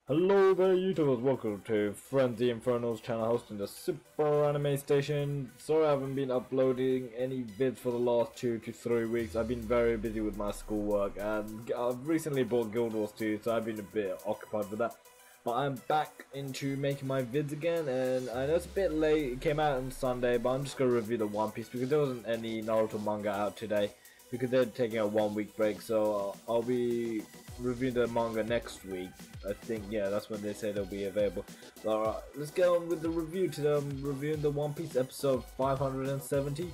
Hello there YouTubers, welcome to Frenzy Inferno's channel hosting the Super Anime Station. Sorry I haven't been uploading any vids for the last 2 to 3 weeks. I've been very busy with my schoolwork and I've recently bought Guild Wars 2, so I've been a bit occupied with that. But I'm back into making my vids again, and I know it's a bit late, it came out on Sunday, but I'm just going to review the One Piece because there wasn't any Naruto manga out today. Because they're taking a 1 week break, so I'll be reviewing the manga next week. I think, yeah, that's when they say they'll be available. Alright, let's get on with the review. Today I'm reviewing the One Piece episode 570.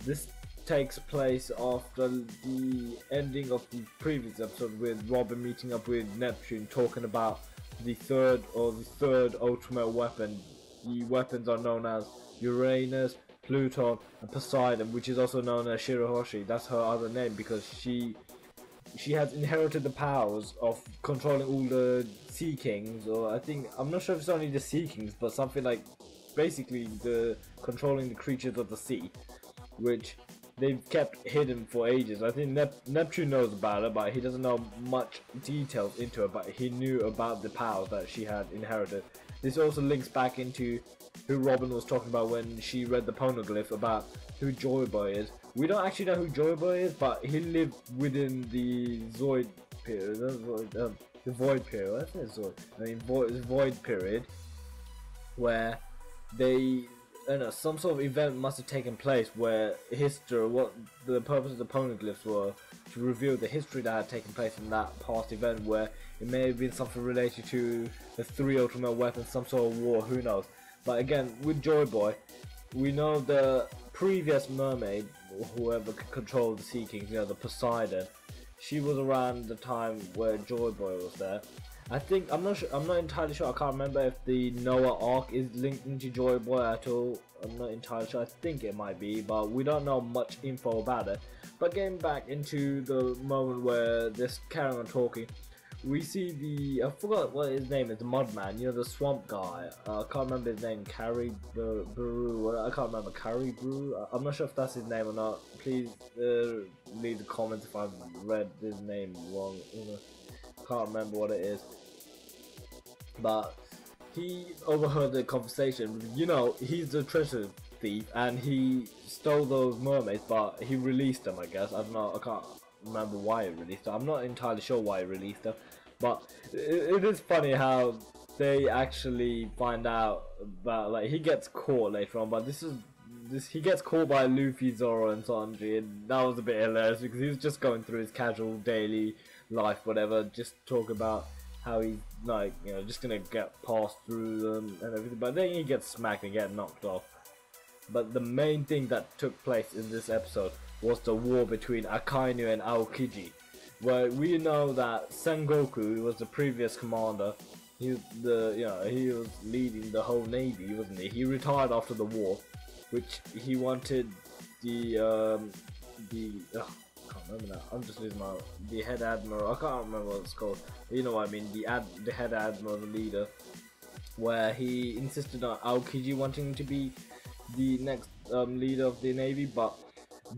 This takes place after the ending of the previous episode with Robin meeting up with Neptune, talking about the third ultimate weapon. The weapons are known as Uranus, Pluton, and Poseidon, which is also known as Shirahoshi. That's her other name because she has inherited the powers of controlling all the Sea Kings, or I'm not sure if it's only the Sea Kings, but something like basically controlling the creatures of the sea, which they've kept hidden for ages. I think Neptune knows about it, but he doesn't know much details into it, but he knew about the powers that she had inherited. This also links back into who Robin was talking about when she read the poneglyph about who Joy Boy is. We don't actually know who Joy Boy is, but he lived within the Zoid period, the Void period. I think it's Zoid. I mean, Void period, where some sort of event must have taken place where history, what the purpose of the poneglyphs were to reveal the history that had taken place in that past event, where it may have been something related to the 3 ultimate weapons, some sort of war, who knows. But again, with Joy Boy, we know the previous mermaid, whoever could control the Sea Kings, you know, the Poseidon, she was around the time where Joy Boy was there. I'm not entirely sure, I can't remember if the Noah arc is linked into Joy Boy at all. I'm not entirely sure, I think it might be, but we don't know much info about it. But getting back into the moment where they're carrying on talking, we see I forgot what his name is, the Mudman, you know, the swamp guy. I can't remember his name, Carrie Brew, I can't remember, Carrie Brew, I'm not sure if that's his name or not. Please leave the comments if I've read his name wrong, can't remember what it is. But he overheard the conversation. You know, he's a treasure thief and he stole those mermaids, but he released them, I guess. I don't know, I can't remember why he released them. I'm not entirely sure why he released them, but it is funny how they actually find out about, like, he gets caught later on, but he gets caught by Luffy, Zoro, and Sanji, and that was a bit hilarious because he was just going through his casual daily life, whatever, just talk about how he's, like, you know, just gonna get passed through them and everything, but then he gets smacked and get knocked off. But the main thing that took place in this episode was the war between Akainu and Aokiji, where we know that Sengoku was the previous commander. He was leading the whole navy, wasn't he? He retired after the war, which he wanted I can't remember now. I'm just losing the head admiral. I can't remember what it's called. You know what I mean? The head admiral, the leader, where he insisted on Aokiji wanting to be the next leader of the navy, but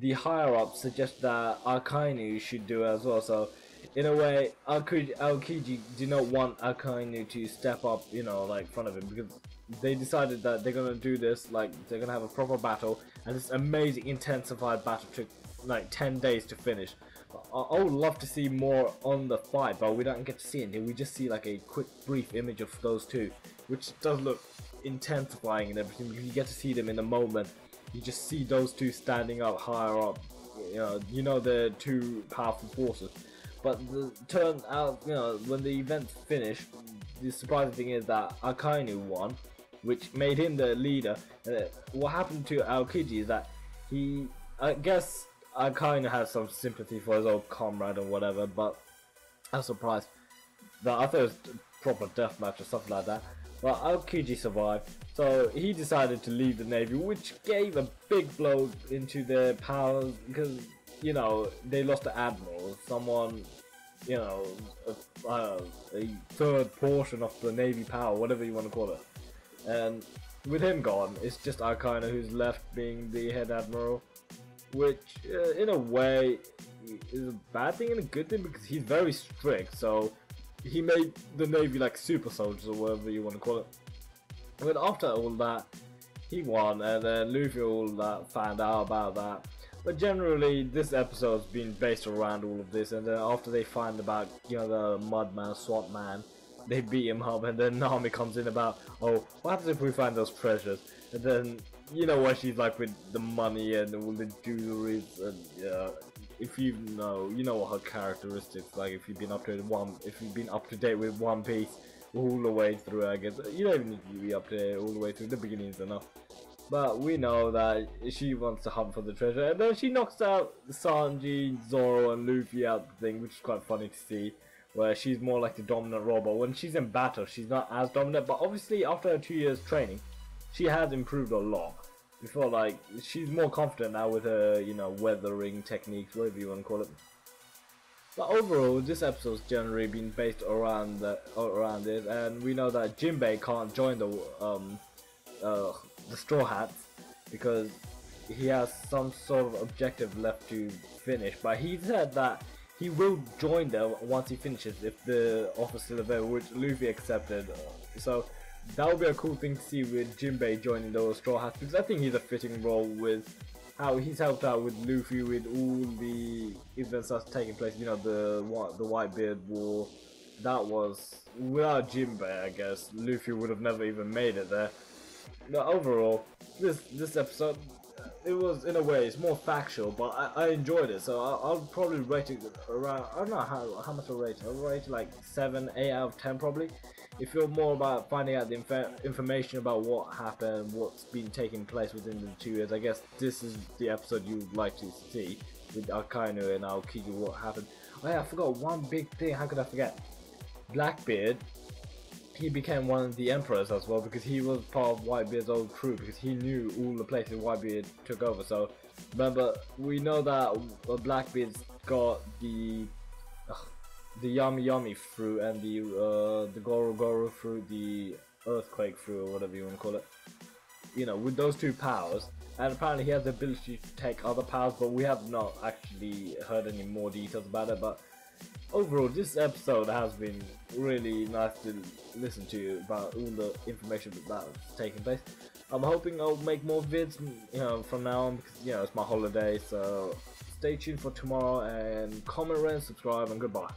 the higher ups suggest that Akainu should do it as well. So in a way, Aokiji did not want Akainu to step up, you know, like in front of him, because they decided that they're gonna do this, like they're gonna have a proper battle, and this amazing intensified battle took like 10 days to finish. I would love to see more on the fight, but we don't get to see anything. We just see like a quick brief image of those two, which does look intensifying and everything, because you get to see them in a moment. You just see those two standing up higher up, you know they're two powerful forces. But turned out, you know, when the event finished, the surprising thing is that Akainu won, which made him the leader. What happened to Aokiji is that I guess Akainu has some sympathy for his old comrade or whatever, but I was surprised that I thought it was a proper deathmatch or something like that. But Aokiji survived, so he decided to leave the navy, which gave a big blow into their powers, because, you know, they lost the admiral, someone, you know, a third portion of the navy power, whatever you want to call it. And with him gone, it's just Akainu who's left being the head admiral, which in a way is a bad thing and a good thing, because he's very strict, so he made the Navy like super soldiers or whatever you want to call it. But after all that, he won, and then Luffy all that found out about that. But generally, this episode's been based around all of this, and then after they find about, you know, the Mudman, Swamp Man, they beat him up, and then Nami comes in about, oh, what happens if we find those treasures? And then, you know what she's like with the money and all the jewelry, and if you know what her characteristics like. If you've been up to date with One Piece all the way through, I guess you don't even need to be up to date all the way through. The beginning's enough. But we know that she wants to hunt for the treasure, and then she knocks out Sanji, Zoro, and Luffy out the thing, which is quite funny to see. Where she's more like the dominant robot. When she's in battle, she's not as dominant, but obviously after her 2 years training, she has improved a lot. Before, like, she's more confident now with her, you know, weathering techniques, whatever you want to call it. But overall, this episode's generally been based around it, and we know that Jinbei can't join the Straw Hats because he has some sort of objective left to finish. But he said that he will join them once he finishes if the offer's still available, which Luffy accepted. So that would be a cool thing to see with Jinbei joining those Straw Hats, because I think he's a fitting role with how he's helped out with Luffy with all the events that's taking place. You know, the Whitebeard War. That was, without Jinbei, I guess Luffy would have never even made it there. But overall, this episode, it was, in a way, it's more factual, but I enjoyed it, so I'll probably rate it around, I don't know how much I'll rate it. I'll rate it like 7, 8 out of 10 probably. If you're more about finding out the information about what happened, what's been taking place within the 2 years, I guess this is the episode you'd like to see, with Akainu and Aokiji, what happened. Oh yeah, I forgot one big thing, how could I forget? Blackbeard, he became one of the emperors as well, because he was part of Whitebeard's old crew, because he knew all the places Whitebeard took over. So remember, we know that Blackbeard's got the Yummy Yummy fruit and the Goro Goro fruit, the Earthquake fruit, or whatever you want to call it. You know, with those 2 powers, and apparently he has the ability to take other powers, but we have not actually heard any more details about it. But overall, this episode has been really nice to listen to about all the information that's taking place. I'm hoping I'll make more vids, you know, from now on, because, you know, it's my holiday. So stay tuned for tomorrow, and comment, rate, subscribe, and goodbye.